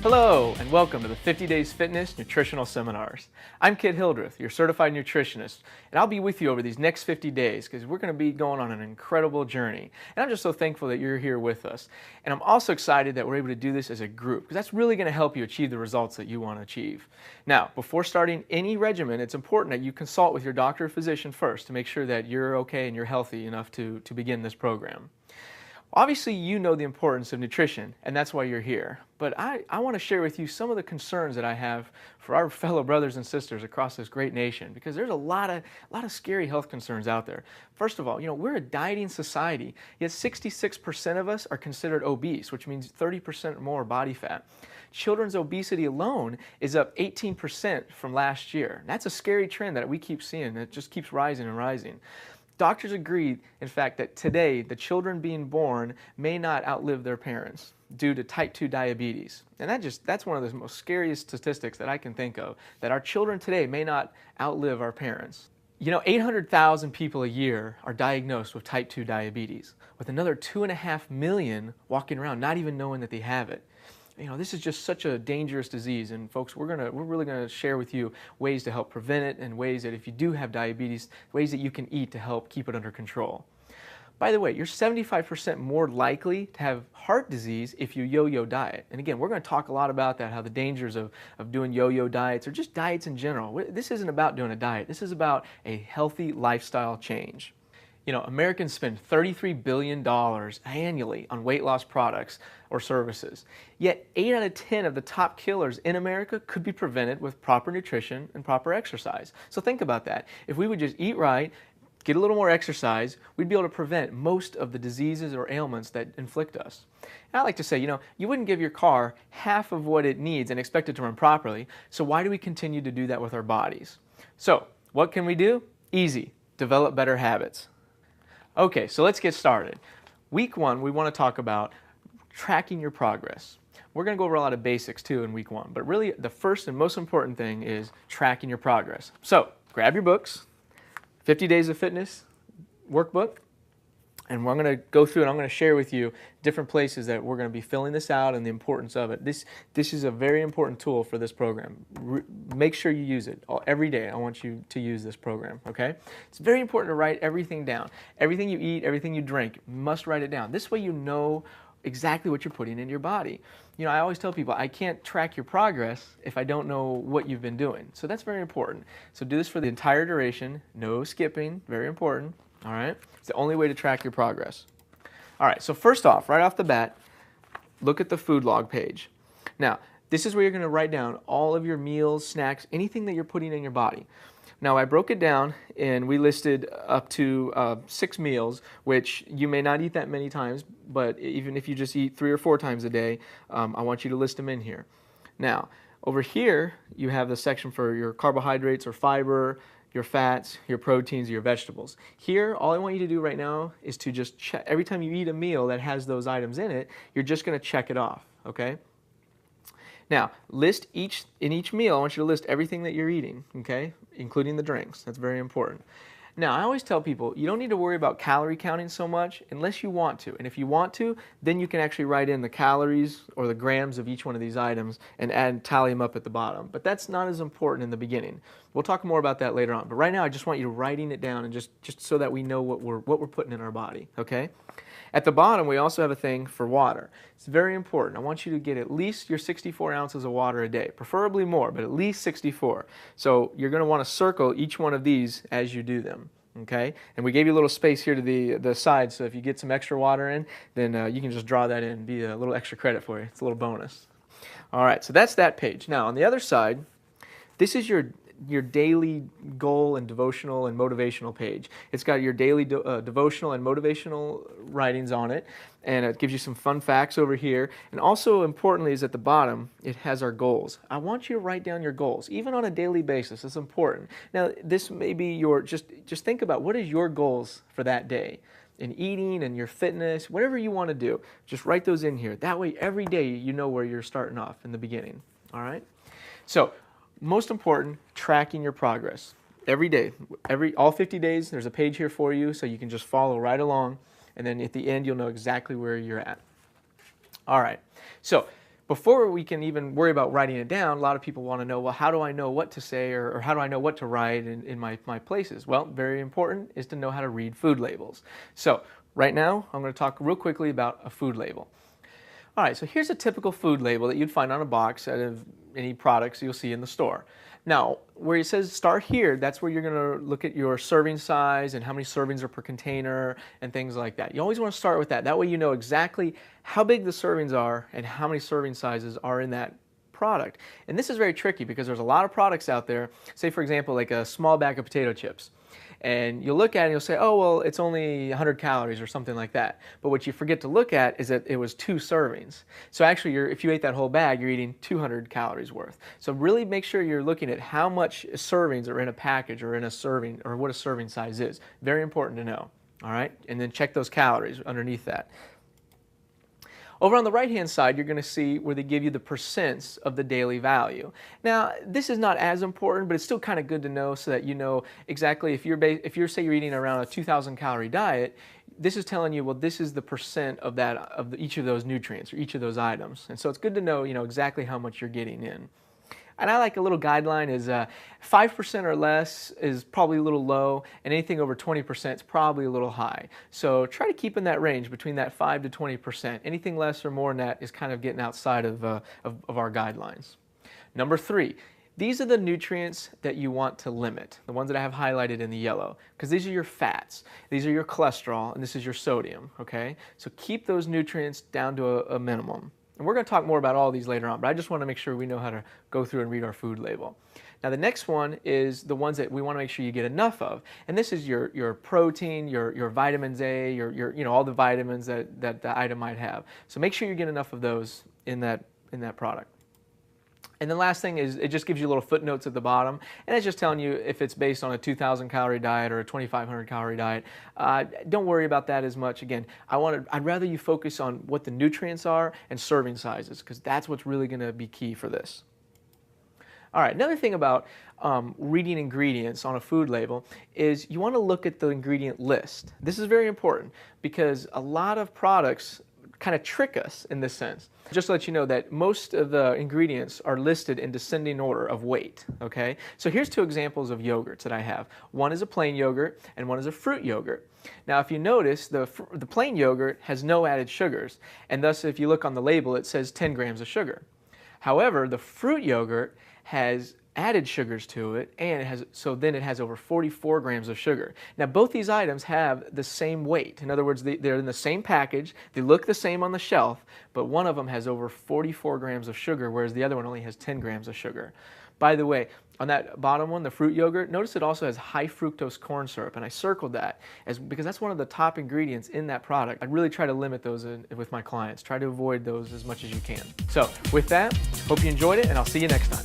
Hello, and welcome to the 50 Days Fitness Nutritional Seminars. I'm Kit Hildreth, your certified nutritionist, and I'll be with you over these next 50 days because we're going to be going on an incredible journey. And I'm just so thankful that you're here with us. And I'm also excited that we're able to do this as a group because that's really going to help you achieve the results that you want to achieve. Now, before starting any regimen, it's important that you consult with your doctor or physician first to make sure that you're okay and you're healthy enough to begin this program. Obviously, you know the importance of nutrition, and that's why you're here. But I want to share with you some of the concerns that I have for our fellow brothers and sisters across this great nation, because there's a lot of scary health concerns out there. First of all, we're a dieting society, yet 66% of us are considered obese, which means 30% more body fat. Children's obesity alone is up 18% from last year. And that's a scary trend that we keep seeing. It just keeps rising and rising. Doctors agree, in fact, that today the children being born may not outlive their parents due to type 2 diabetes. And that's one of the most scariest statistics that I can think of, that our children today may not outlive our parents. 800,000 people a year are diagnosed with type 2 diabetes, with another 2.5 million walking around not even knowing that they have it. This is just such a dangerous disease, and folks, we're really gonna share with you ways to help prevent it and ways that if you do have diabetes, ways that you can eat to help keep it under control. By the way, you're 75% more likely to have heart disease if you yo-yo diet. And again, we're going to talk a lot about that, how the dangers of doing yo-yo diets or just diets in general. This isn't about doing a diet. This is about a healthy lifestyle change. Americans spend $33 billion annually on weight loss products or services. Yet 8 out of 10 of the top killers in America could be prevented with proper nutrition and proper exercise. So think about that. If we would just eat right, get a little more exercise, we'd be able to prevent most of the diseases or ailments that inflict us. And I like to say, you wouldn't give your car half of what it needs and expect it to run properly, so why do we continue to do that with our bodies? So, what can we do? Easy. Develop better habits. Okay, so let's get started. Week 1, we want to talk about tracking your progress. We're going to go over a lot of basics too in week 1, but really the first and most important thing is tracking your progress. So grab your books, 50 Days of Fitness workbook, and we're going to go through and I'm going to share with you different places that we're going to be filling this out and the importance of it. This is a very important tool for this program. Make sure you use it every day. I want you to use this program, okay? It's very important to write everything down. Everything you eat, everything you drink, you must write it down. This way you know exactly what you're putting in your body. I always tell people, I can't track your progress if I don't know what you've been doing. So that's very important. So do this for the entire duration. No skipping, very important. All right, it's the only way to track your progress. All right, so first off, right off the bat, look at the food log page. Now, this is where you're going to write down all of your meals, snacks, anything that you're putting in your body. Now, I broke it down and we listed up to 6 meals, which you may not eat that many times, but even if you just eat 3 or 4 times a day, I want you to list them in here. Now, over here, you have the section for your carbohydrates or fiber, your fats, your proteins, your vegetables. Here, all I want you to do right now is to just check. Every time you eat a meal that has those items in it, you're just going to check it off, okay? Now, in each meal, I want you to list everything that you're eating, okay? Including the drinks. That's very important. Now, I always tell people, you don't need to worry about calorie counting so much unless you want to. And if you want to, then you can actually write in the calories or the grams of each one of these items and tally them up at the bottom. But that's not as important in the beginning. We'll talk more about that later on. But right now, I just want you to writing it down and just so that we know what we're putting in our body, okay? At the bottom, we also have a thing for water. It's very important. I want you to get at least your 64 ounces of water a day, preferably more, but at least 64. So you're going to want to circle each one of these as you do them, okay? And we gave you a little space here to the side, so if you get some extra water in, then you can just draw that in and be a little extra credit for you. It's a little bonus. All right, so that's that page. Now, on the other side, this is your daily goal and devotional and motivational page. It's got your daily devotional and motivational writings on it, and it gives you some fun facts over here. And also importantly is at the bottom, it has our goals. I want you to write down your goals, even on a daily basis. It's important. Now, this may be your, just think about what is your goals for that day in eating and your fitness, whatever you want to do. Just write those in here. That way, every day you know where you're starting off in the beginning. All right? So, most important, tracking your progress. Every day, all 50 days, there's a page here for you so you can just follow right along, and then at the end you'll know exactly where you're at. All right, so Before we can even worry about writing it down, a lot of people want to know, well, how do I know what to say, or how do I know what to write in my places? Well, very important is to know how to read food labels. So right now, I'm going to talk real quickly about a food label. All right, so here's a typical food label that you'd find on a box out of any products you'll see in the store. Now, where it says start here, that's where you're going to look at your serving size and how many servings are per container and things like that. You always want to start with that. That way you know exactly how big the servings are and how many serving sizes are in that product. And this is very tricky because there's a lot of products out there, say for example like a small bag of potato chips. And you'll look at it and you'll say, oh, well, it's only 100 calories or something like that. But what you forget to look at is that it was 2 servings. So actually, if you ate that whole bag, you're eating 200 calories worth. So really make sure you're looking at how much servings are in a package or in a serving, or what a serving size is. Very important to know, all right? And then check those calories underneath that. Over on the right-hand side, you're going to see where they give you the percents of the daily value. Now, this is not as important, but it's still kind of good to know so that you know exactly if you're say you're eating around a 2,000 calorie diet, this is telling you, well, this is the percent of each of those nutrients or each of those items. And so it's good to know, exactly how much you're getting in. And I like a little guideline is 5% or less is probably a little low, and anything over 20% is probably a little high. So try to keep in that range between that 5 to 20%. Anything less or more than that is kind of getting outside of our guidelines. Number 3, these are the nutrients that you want to limit, the ones that I have highlighted in the yellow, because these are your fats, these are your cholesterol, and this is your sodium, okay? So keep those nutrients down to a minimum. And we're going to talk more about all these later on, but I just want to make sure we know how to go through and read our food label. Now the next one is the ones that we want to make sure you get enough of. And this is your protein, your vitamins A, your all the vitamins that the item might have. So make sure you get enough of those in that product. And the last thing is it just gives you little footnotes at the bottom, and it's just telling you if it's based on a 2,000 calorie diet or a 2,500 calorie diet. Don't worry about that as much. Again, I'd rather you focus on what the nutrients are and serving sizes, because that's what's really going to be key for this. All right, another thing about reading ingredients on a food label is you want to look at the ingredient list. This is very important because a lot of products kind of trick us in this sense. Just to let you know that most of the ingredients are listed in descending order of weight, okay? So here's 2 examples of yogurts that I have. One is a plain yogurt and one is a fruit yogurt. Now if you notice, the plain yogurt has no added sugars, and thus if you look on the label it says 10 grams of sugar. However, the fruit yogurt has added sugars to it, and it has over 44 grams of sugar. Now both these items have the same weight. In other words, they're in the same package, they look the same on the shelf, but one of them has over 44 grams of sugar, whereas the other one only has 10 grams of sugar. By the way, on that bottom one, the fruit yogurt, notice it also has high fructose corn syrup, and I circled that because that's one of the top ingredients in that product. I really try to limit those with my clients. Try to avoid those as much as you can. So with that, hope you enjoyed it, and I'll see you next time.